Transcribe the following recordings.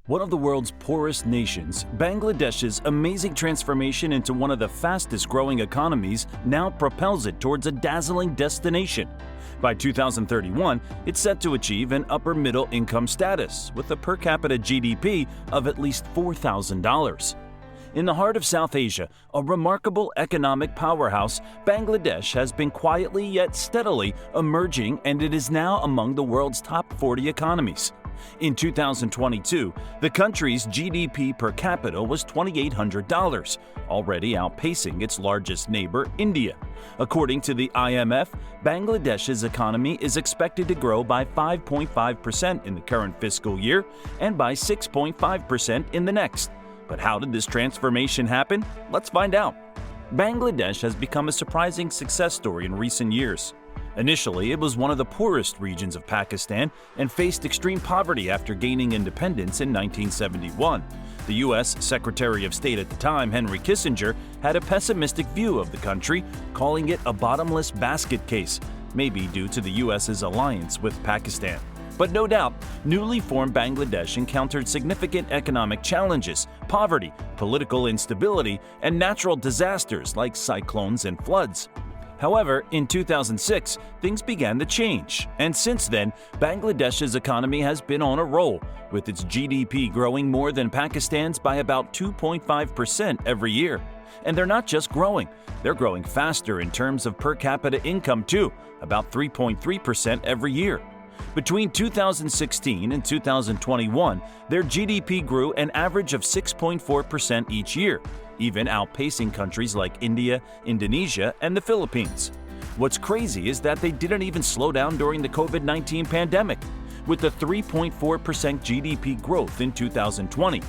One of the world's poorest nations, Bangladesh's amazing transformation into one of the fastest growing economies now propels it towards a dazzling destination. By 2031, it's set to achieve an upper middle income status with a per capita GDP of at least $4,000. In the heart of South Asia, a remarkable economic powerhouse, Bangladesh has been quietly yet steadily emerging, and it is now among the world's top 40 economies. In 2022, the country's GDP per capita was $2,800, already outpacing its largest neighbor, India. According to the IMF, Bangladesh's economy is expected to grow by 5.5% in the current fiscal year and by 6.5% in the next. But how did this transformation happen? Let's find out. Bangladesh has become a surprising success story in recent years. Initially, it was one of the poorest regions of Pakistan and faced extreme poverty after gaining independence in 1971. The U.S. Secretary of State at the time, Henry Kissinger, had a pessimistic view of the country, calling it a bottomless basket case, maybe due to the U.S.'s alliance with Pakistan. But no doubt, newly formed Bangladesh encountered significant economic challenges, poverty, political instability, and natural disasters like cyclones and floods. However, in 2006, things began to change, and since then, Bangladesh's economy has been on a roll, with its GDP growing more than Pakistan's by about 2.5% every year. And they're not just growing, they're growing faster in terms of per capita income too, about 3.3% every year. Between 2016 and 2021, their GDP grew an average of 6.4% each year, even outpacing countries like India, Indonesia, and the Philippines. What's crazy is that they didn't even slow down during the COVID-19 pandemic, with a 3.4% GDP growth in 2020.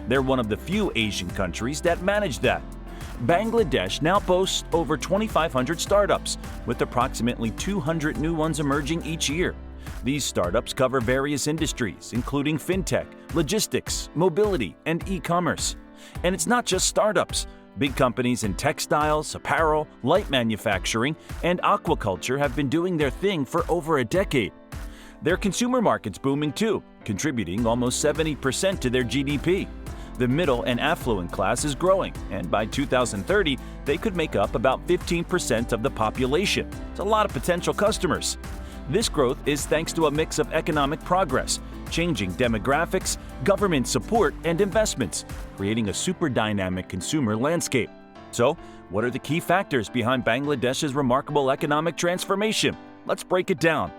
They're one of the few Asian countries that managed that. Bangladesh now boasts over 2,500 startups, with approximately 200 new ones emerging each year. These startups cover various industries, including fintech, logistics, mobility, and e-commerce. And it's not just startups. Big companies in textiles, apparel, light manufacturing, and aquaculture have been doing their thing for over a decade. Their consumer market's booming too, contributing almost 70% to their GDP. The middle and affluent class is growing, and by 2030, they could make up about 15% of the population. It's a lot of potential customers. This growth is thanks to a mix of economic progress, changing demographics, government support, and investments, creating a super dynamic consumer landscape. So, what are the key factors behind Bangladesh's remarkable economic transformation? Let's break it down.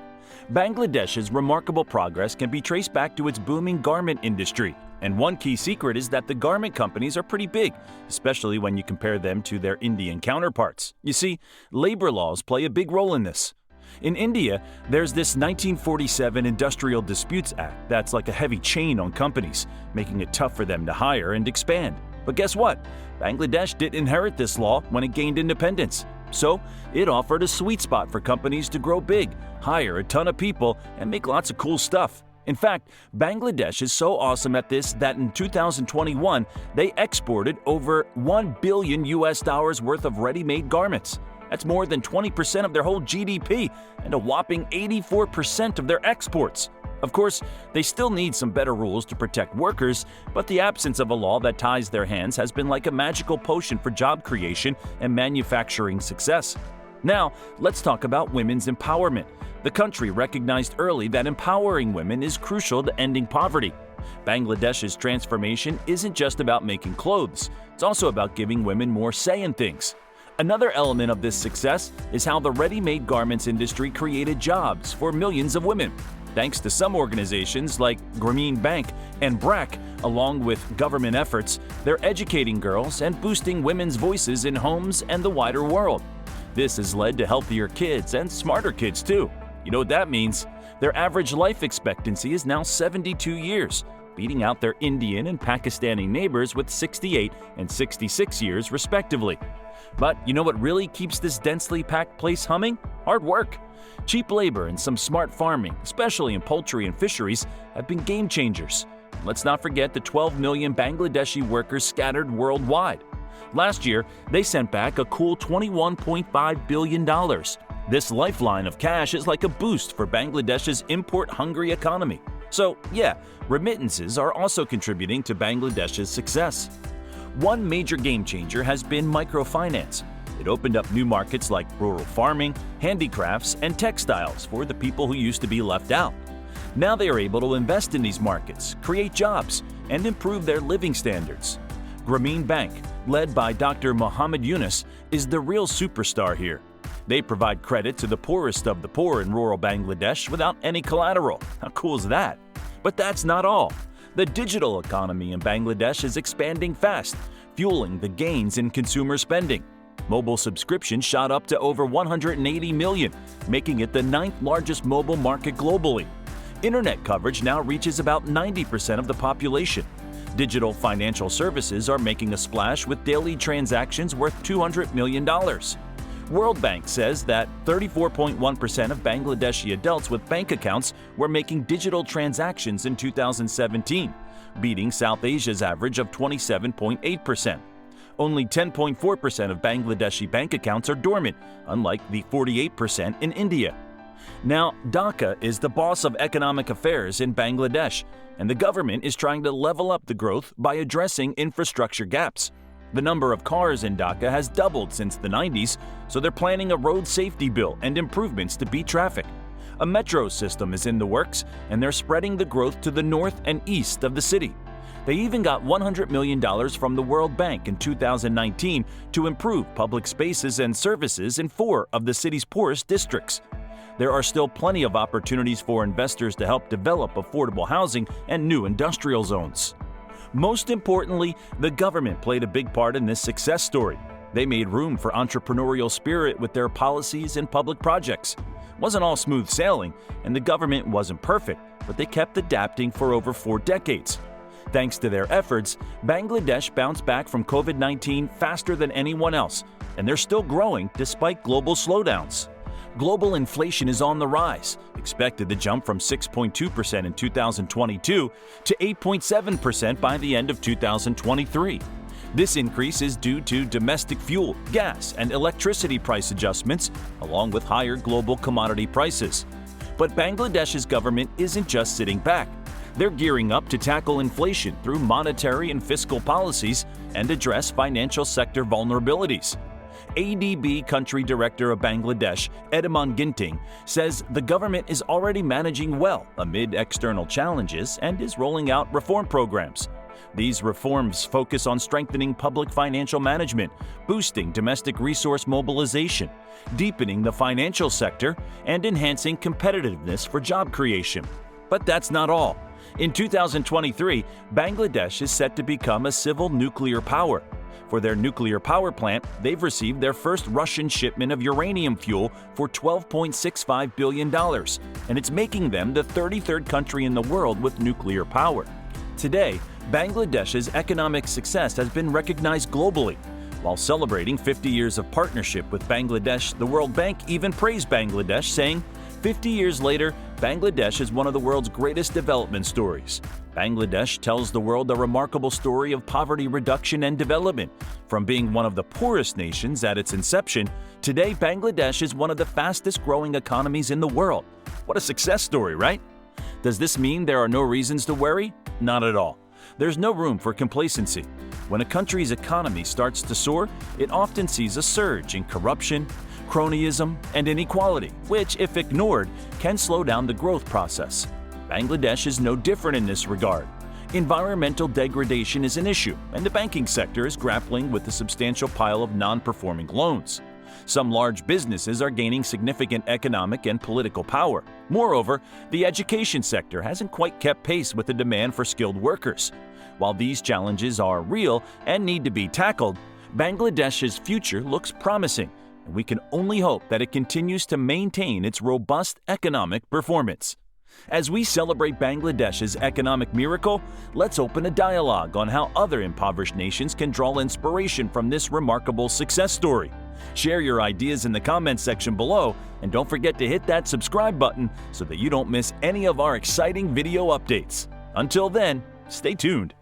Bangladesh's remarkable progress can be traced back to its booming garment industry. And one key secret is that the garment companies are pretty big, especially when you compare them to their Indian counterparts. You see, labor laws play a big role in this. In India, there's this 1947 Industrial Disputes Act that's like a heavy chain on companies, making it tough for them to hire and expand. But guess what? Bangladesh didn't inherit this law when it gained independence. So, it offered a sweet spot for companies to grow big, hire a ton of people, and make lots of cool stuff. In fact, Bangladesh is so awesome at this that in 2021, they exported over $1 billion worth of ready-made garments. That's more than 20% of their whole GDP and a whopping 84% of their exports. Of course, they still need some better rules to protect workers, but the absence of a law that ties their hands has been like a magical potion for job creation and manufacturing success. Now, let's talk about women's empowerment. The country recognized early that empowering women is crucial to ending poverty. Bangladesh's transformation isn't just about making clothes, it's also about giving women more say in things. Another element of this success is how the ready-made garments industry created jobs for millions of women. Thanks to some organizations like Grameen Bank and BRAC, along with government efforts, they're educating girls and boosting women's voices in homes and the wider world. This has led to healthier kids and smarter kids too. You know what that means? Their average life expectancy is now 72 years, beating out their Indian and Pakistani neighbors with 68 and 66 years respectively. But you know what really keeps this densely packed place humming? Hard work. Cheap labor and some smart farming, especially in poultry and fisheries, have been game changers. Let's not forget the 12 million Bangladeshi workers scattered worldwide. Last year, they sent back a cool $21.5 billion. This lifeline of cash is like a boost for Bangladesh's import-hungry economy. So yeah, remittances are also contributing to Bangladesh's success. One major game changer has been microfinance. It opened up new markets like rural farming, handicrafts, and textiles for the people who used to be left out. Now they are able to invest in these markets, create jobs, and improve their living standards. Grameen Bank, led by Dr. Mohammed Yunus, is the real superstar here. They provide credit to the poorest of the poor in rural Bangladesh without any collateral. How cool is that? But that's not all. The digital economy in Bangladesh is expanding fast, fueling the gains in consumer spending. Mobile subscriptions shot up to over 180 million, making it the 9th largest mobile market globally. Internet coverage now reaches about 90% of the population. Digital financial services are making a splash with daily transactions worth $200 million. World Bank says that 34.1% of Bangladeshi adults with bank accounts were making digital transactions in 2017, beating South Asia's average of 27.8%. Only 10.4% of Bangladeshi bank accounts are dormant, unlike the 48% in India. Now, Dhaka is the boss of economic affairs in Bangladesh, and the government is trying to level up the growth by addressing infrastructure gaps. The number of cars in Dhaka has doubled since the 90s, so they're planning a road safety bill and improvements to beat traffic. A metro system is in the works, and they're spreading the growth to the north and east of the city. They even got $100 million from the World Bank in 2019 to improve public spaces and services in 4 of the city's poorest districts. There are still plenty of opportunities for investors to help develop affordable housing and new industrial zones. Most importantly, the government played a big part in this success story. They made room for entrepreneurial spirit with their policies and public projects. It wasn't all smooth sailing, and the government wasn't perfect, but they kept adapting for over 4 decades. Thanks to their efforts, Bangladesh bounced back from COVID-19 faster than anyone else, and they're still growing despite global slowdowns. Global inflation is on the rise, expected to jump from 6.2% in 2022 to 8.7% by the end of 2023. This increase is due to domestic fuel, gas, and electricity price adjustments, along with higher global commodity prices. But Bangladesh's government isn't just sitting back. They're gearing up to tackle inflation through monetary and fiscal policies and address financial sector vulnerabilities. ADB Country Director of Bangladesh, Ediman Ginting, says the government is already managing well amid external challenges and is rolling out reform programs. These reforms focus on strengthening public financial management, boosting domestic resource mobilization, deepening the financial sector, and enhancing competitiveness for job creation. But that's not all. In 2023, Bangladesh is set to become a civil nuclear power. For their nuclear power plant, they've received their first Russian shipment of uranium fuel for $12.65 billion, and it's making them the 33rd country in the world with nuclear power. Today, Bangladesh's economic success has been recognized globally. While celebrating 50 years of partnership with Bangladesh, the World Bank even praised Bangladesh, saying, 50 years later, Bangladesh is one of the world's greatest development stories. Bangladesh tells the world a remarkable story of poverty reduction and development. From being one of the poorest nations at its inception, today Bangladesh is one of the fastest growing economies in the world. What a success story, right? Does this mean there are no reasons to worry? Not at all. There's no room for complacency. When a country's economy starts to soar, it often sees a surge in corruption, cronyism, and inequality, which, if ignored, can slow down the growth process. Bangladesh is no different in this regard. Environmental degradation is an issue, and the banking sector is grappling with a substantial pile of non-performing loans. Some large businesses are gaining significant economic and political power. Moreover, the education sector hasn't quite kept pace with the demand for skilled workers. While these challenges are real and need to be tackled, Bangladesh's future looks promising, and we can only hope that it continues to maintain its robust economic performance. As we celebrate Bangladesh's economic miracle, let's open a dialogue on how other impoverished nations can draw inspiration from this remarkable success story. Share your ideas in the comments section below, and don't forget to hit that subscribe button so that you don't miss any of our exciting video updates. Until then, stay tuned.